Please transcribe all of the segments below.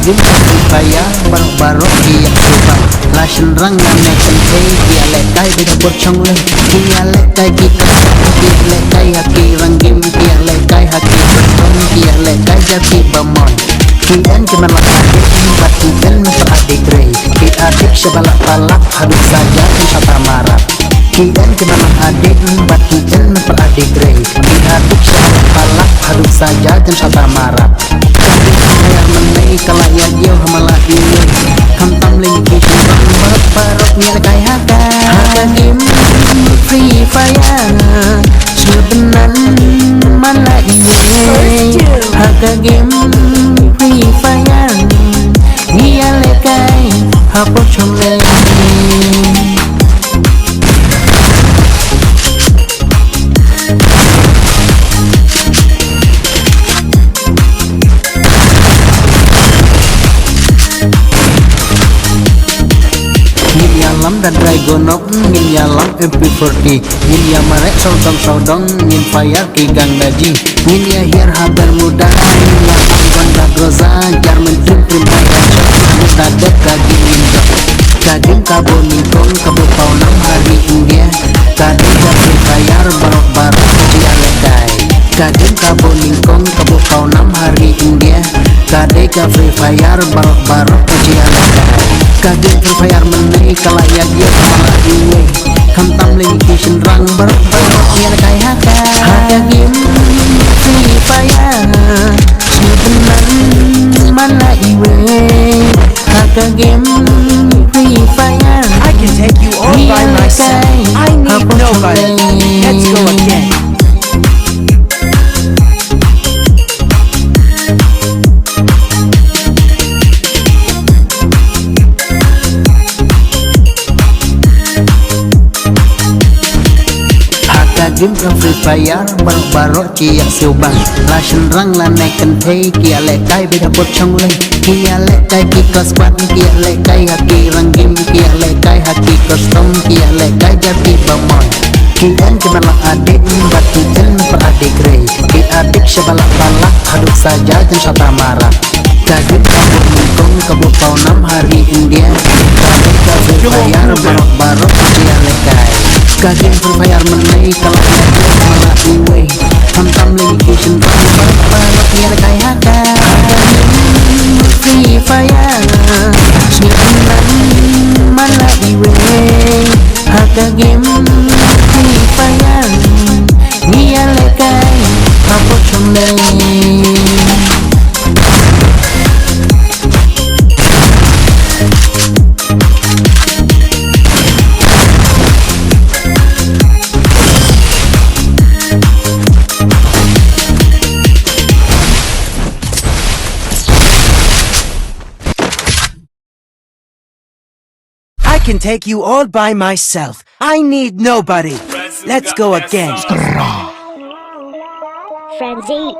Kagim Free Fire baru-baru dia coba Lashin rang na nekan hey dia lekai beda borchong le dia lekai kita dia lekai haki ranggim dia lekai haki bertong dia lekai jati bamon Kien kemalak adik bat kien adik rey adik sebalak balak hadut saja kata marah Kien kemalak adik bat kien adik rey adik sebalak balak hadut saja kata marah Kaya menai kalaya dia hamalah ini Hantam lingki kurang berparok niat kaya haka game Free Fire sebenan mana ini Haka game Free Fire dia lekai hapok chomle dan Dragonok ngin yalam MP40 ngin ya marek sodong-sodong ngin fire kigang daji ngin ya hier haber muda ngin ya anggon dagroza jarmen trim bayar shot dadet kagi ninjok kagim kabo ningkong kabo paunam hari India kagim Free Fire barok-barok kecil lekai kagim kabo ningkong kabo paunam hari India kagim Free Fire barok-barok kecil lekai Kagim Free Fire menai kalaya dia malah iwe Hantam lingki senrang berbarok niat kaya haka Kagim Free Fire sebenan mana iwe Kagim Free Fire I can take you all by myself I need nobody Let's go again Kagim Free Fire baru-baru ciak siubang Lashin rang la neken hey kia lekai beda borchong le kia lekai kita squad kia lekai haki ranggim kia lekai haki custom kia lekai jati bamon Kien kemalak adik bat kien adik rey adik sebalak balak hadut saja dan sata marah Kagim kabo ningkong kabo paunam hari India kagim Free Fire barok-barok kia lekai Kagim Free Fire menai kalaya dia malah iwe Hantam lingki senrang berbalok niat kaya haka Kagim Free Fire sebenan mana iwe Kagim Free Fire dia lekai hapok chomle I can take you all by myself I need nobody Let's go again Frenzy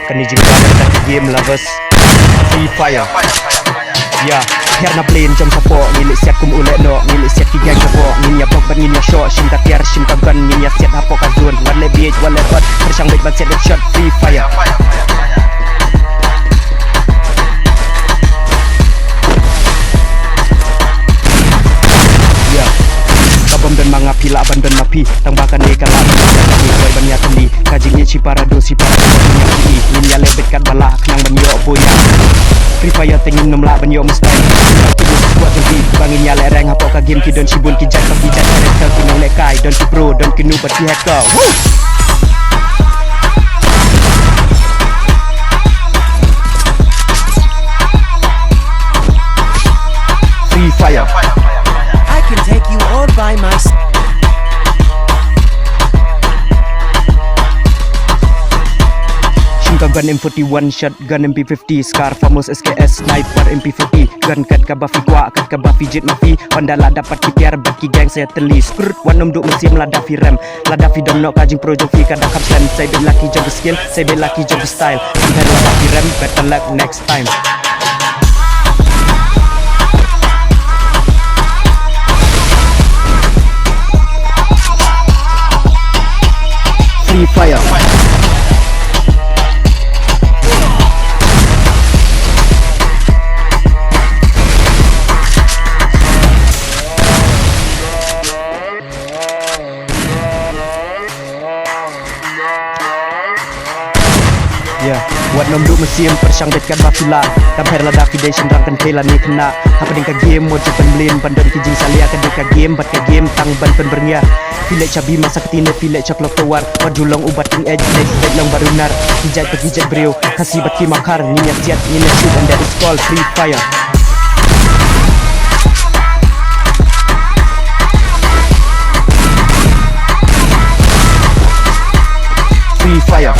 Kani jika kita game lovers Free Fire Ya, herna plane jam sapok Ngilik siap kum ulek no Ngilik siap kigang sapok Nginya bok ban nginya shot Shim tak tiar shim tak gun Nginya siap hapok kazun Wale beach wale hot Tersang baik ban siap shot Free Fire Kabom dan manga pila aban dan mapi Tambahkan eka lalu Kami boy banyak kendi Kajingnya si parado si parado banyak kini Ninya lebet kat balak Kenang banyak boya Free Fire tingin nomlak banyak mustai Tubuh sekuat tinggi Bangin nyale reng Hapok ka game ki don si bun ki jat Pagi jat karakter ki nong lekai Don ki pro don ki nubat ki hacker Free Fire I can take you all by myself Gun M41, shotgun MP50, Scar, famous SKS, sniper MP40 Gun kat ka Buffy kuat, kat ka Buffy jet mafi Pandala dapat kipiar, baki gang saya telis Wanom duk mesti meladafi rem Ladafi domnok kajing pro jofi kada kapsen Saya belaki job skill, saya belaki job style Kita ladafi rem, better luck next time Free Fire เสียมประชังเบ็ดกันมาพิลาดำเพลาดาฟิเดชันรังกันเพลานีขณะฮับเป็นกับเกมหมดจะเป็นเล่นบันดอนกิจิงซาเลียกันเด็กกับเกมบัดกับเกมตั้งบันเป็นเบรียฟิเลชับบีมาสักทีเนฟิเลชักลอกตัววัดจุลองอุบัติเอ็ดเด็กเด็กลองบารุนาร์กิจไปกิจเบรียวฮัสซีบัดกีมาคาร์นิยาเซียดนิยาชูด and that is called free fire free fire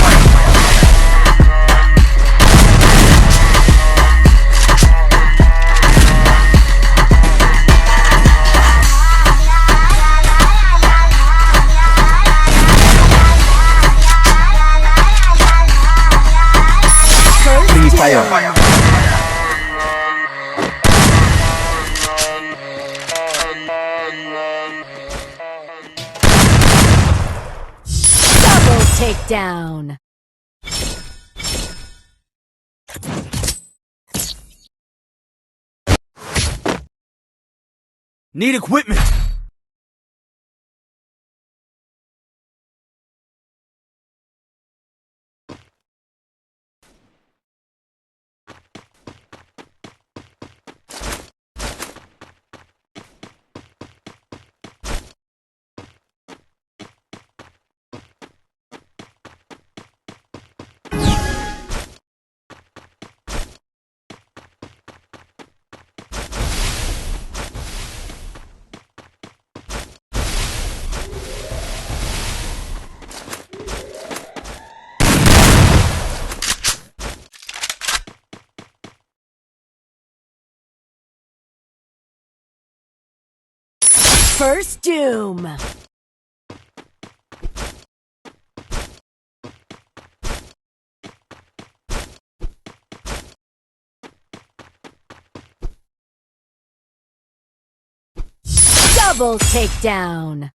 free fire Double takedown. Need equipment. First doom. Double takedown.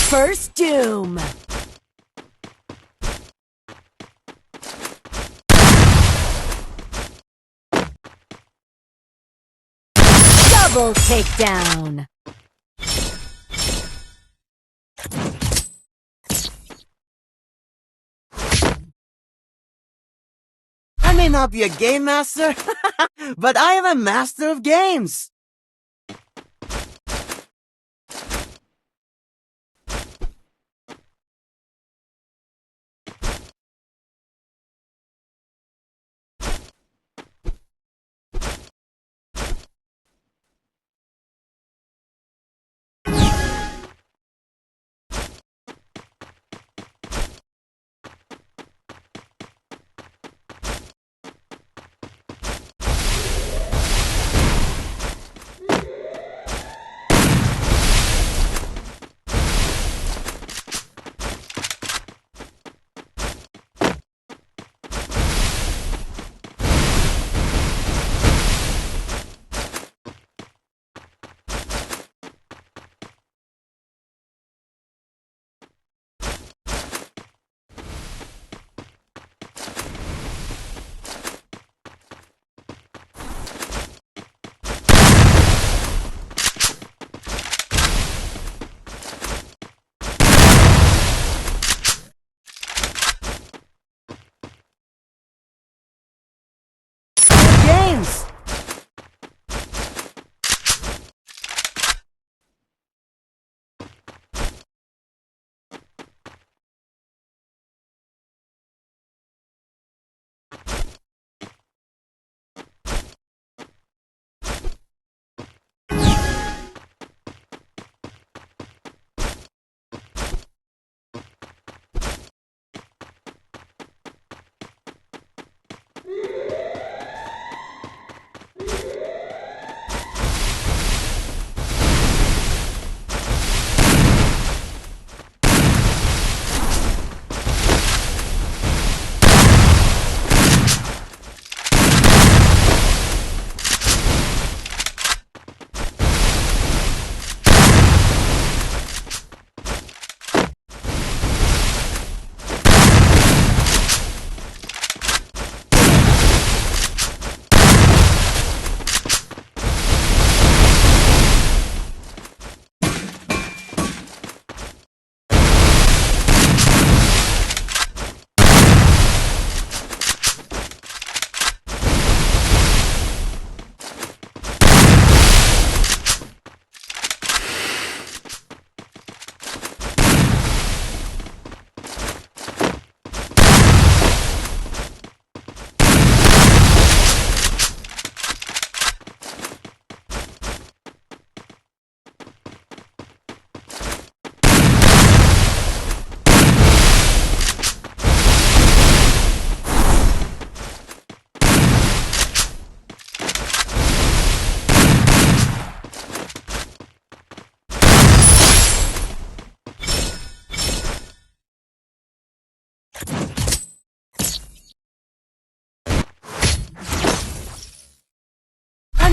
First doom. Double takedown. I may not be a game master, but I am a master of games.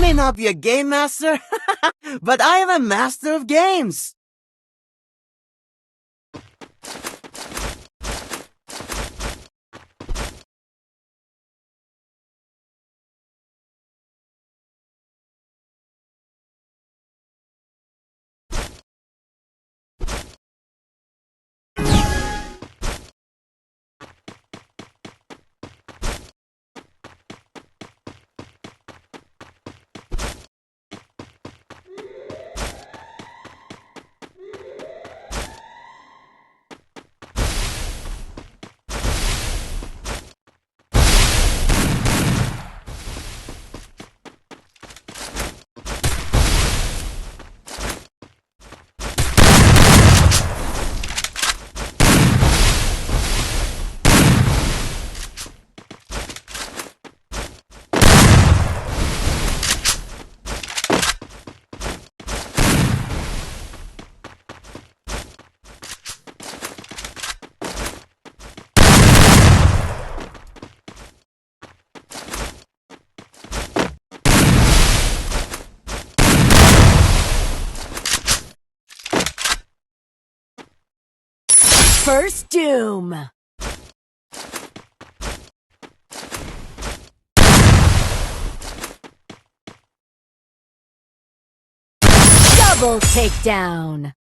may not be a game master, but I am a master of games. First doom. Double takedown.